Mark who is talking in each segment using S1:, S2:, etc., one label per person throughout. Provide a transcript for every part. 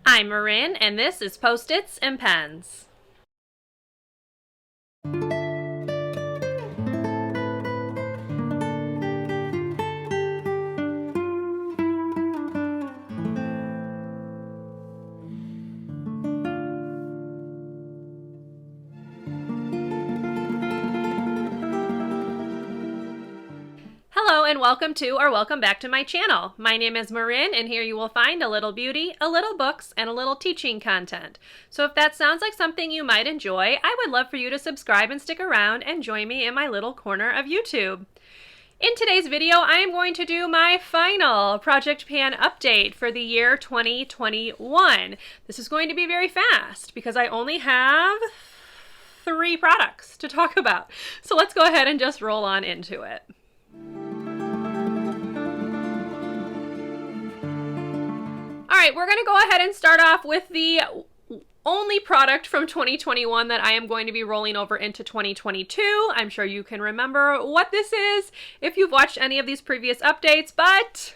S1: I'm Marin, and this is Post-its and Pens. Hello and welcome back to my channel. My name is Marin, and here you will find a little beauty, a little books, and a little teaching content. So if that sounds like something you might enjoy, I would love for you to subscribe and stick around and join me in my little corner of YouTube. In today's video, I am going to do my final Project Pan update for the year 2021. This is going to be very fast because I only have 3 products to talk about. So let's go ahead and just roll on into it. All right, we're going to go ahead and start off with the only product from 2021 that I am going to be rolling over into 2022. I'm sure you can remember what this is if you've watched any of these previous updates, but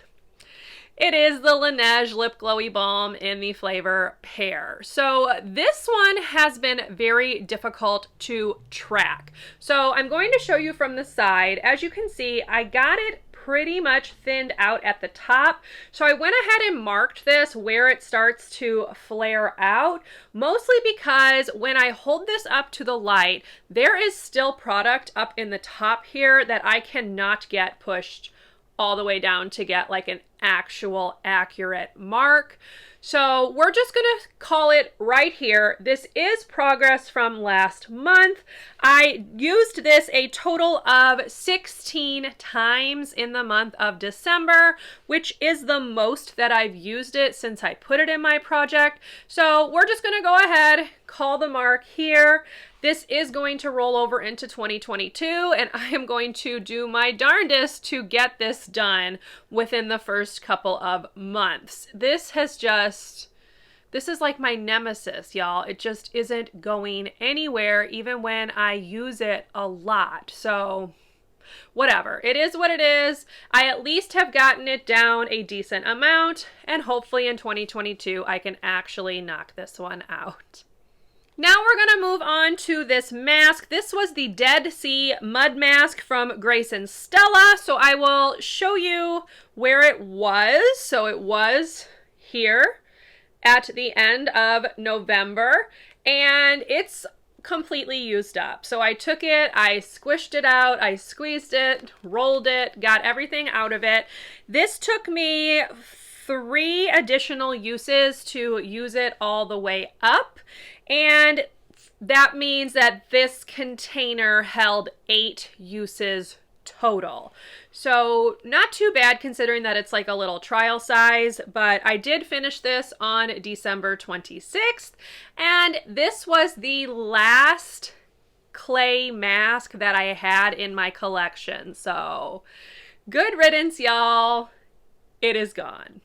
S1: it is the Laneige Lip Glowy Balm in the flavor Pear. So this one has been very difficult to track. So I'm going to show you from the side. As you can see, I got it pretty much thinned out at the top. So I went ahead and marked this where it starts to flare out, mostly because when I hold this up to the light, there is still product up in the top here that I cannot get pushed all the way down to get like an actual accurate mark. So we're just gonna call it right here. This is progress from last month. I used this a total of 16 times in the month of December, which is the most that I've used it since I put it in my project. So we're just gonna go ahead, call the mark here. This is going to roll over into 2022, and I am going to do my darndest to get this done within the first couple of months. This is like my nemesis, y'all. It just isn't going anywhere, even when I use it a lot. So whatever, it is what it is. I at least have gotten it down a decent amount, and hopefully in 2022, I can actually knock this one out. Now we're going to move on to this mask. This was the Dead Sea Mud Mask from Grace and Stella. So I will show you where it was. So it was here at the end of November, and it's completely used up. So I took it, I squished it out, I squeezed it, rolled it, got everything out of it. This took me 3 additional uses to use it all the way up. And that means that this container held 8 uses total. So not too bad considering that it's like a little trial size, but I did finish this on December 26th. And this was the last clay mask that I had in my collection. So good riddance, y'all. It is gone.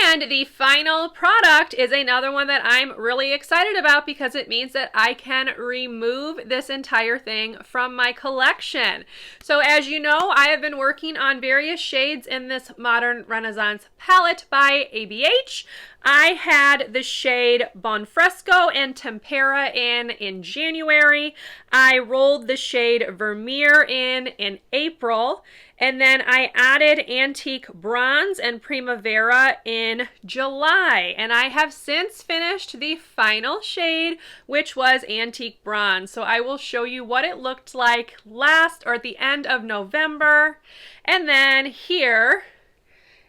S1: And the final product is another one that I'm really excited about because it means that I can remove this entire thing from my collection. So as you know, I have been working on various shades in this Modern Renaissance palette by ABH. I had the shade Bon Fresco and Tempera in January. I rolled the shade Vermeer in April. And then I added Antique Bronze and Primavera in July. And I have since finished the final shade, which was Antique Bronze. So I will show you what it looked like last or at the end of November. And then here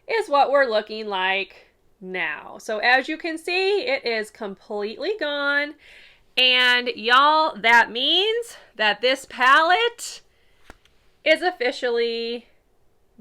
S1: is what we're looking like now. So as you can see, it is completely gone. And y'all, that means that this palette is officially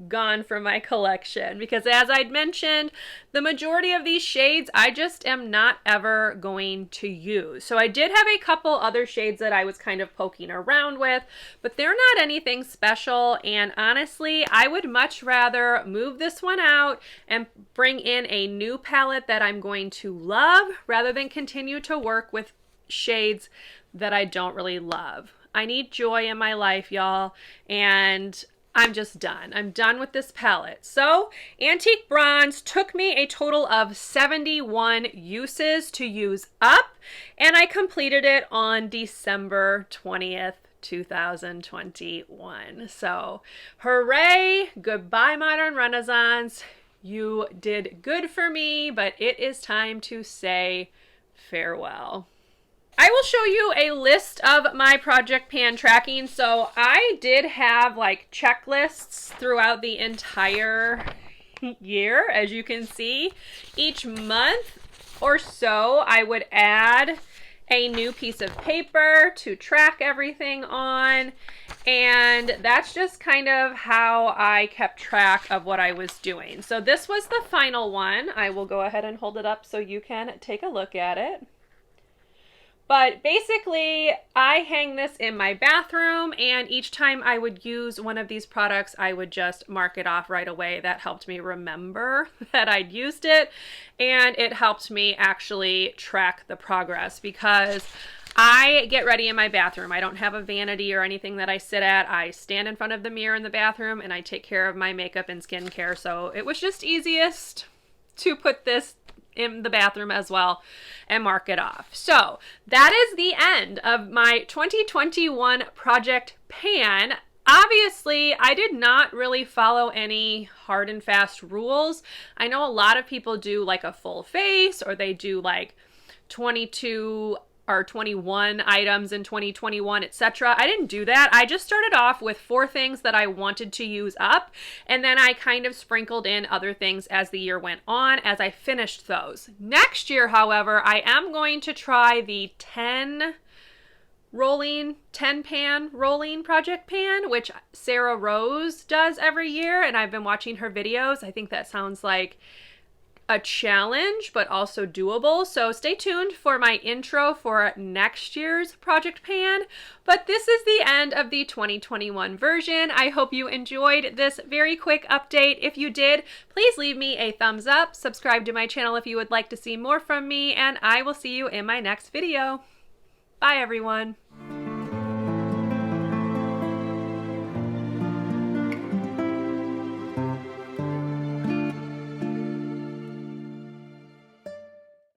S1: gone from my collection because, as I'd mentioned, the majority of these shades I just am not ever going to use. So I did have a couple other shades that I was kind of poking around with, but they're not anything special, and honestly I would much rather move this one out and bring in a new palette that I'm going to love rather than continue to work with shades that I don't really love. I need joy in my life, y'all, and I'm just done. I'm done with this palette. So Antique Bronze took me a total of 71 uses to use up, and I completed it on December 20th. 2021. So hooray, goodbye Modern Renaissance. You did good for me, but it is time to say farewell. I will show you a list of my project pan tracking. So I did have like checklists throughout the entire year. As you can see, each month or so I would add a new piece of paper to track everything on, and that's just kind of how I kept track of what I was doing. So this was the final one. I will go ahead and hold it up so you can take a look at it. But basically, I hang this in my bathroom, and each time I would use one of these products, I would just mark it off right away. That helped me remember that I'd used it, and it helped me actually track the progress because I get ready in my bathroom. I don't have a vanity or anything that I sit at. I stand in front of the mirror in the bathroom, and I take care of my makeup and skincare, so it was just easiest to put this in the bathroom as well and mark it off. So that is the end of my 2021 project pan. Obviously, I did not really follow any hard and fast rules. I know a lot of people do like a full face, or they do like 22 or 21 items in 2021, etc. I didn't do that. I just started off with 4 things that I wanted to use up, and then I kind of sprinkled in other things as the year went on as I finished those. Next year, however, I am going to try the 10 pan rolling project pan, which Sarah Rose does every year, and I've been watching her videos. I think that sounds like a challenge, but also doable. So stay tuned for my intro for next year's project pan. But this is the end of the 2021 version. I hope you enjoyed this very quick update. If you did, please leave me a thumbs up, subscribe to my channel if you would like to see more from me, and I will see you in my next video. Bye everyone.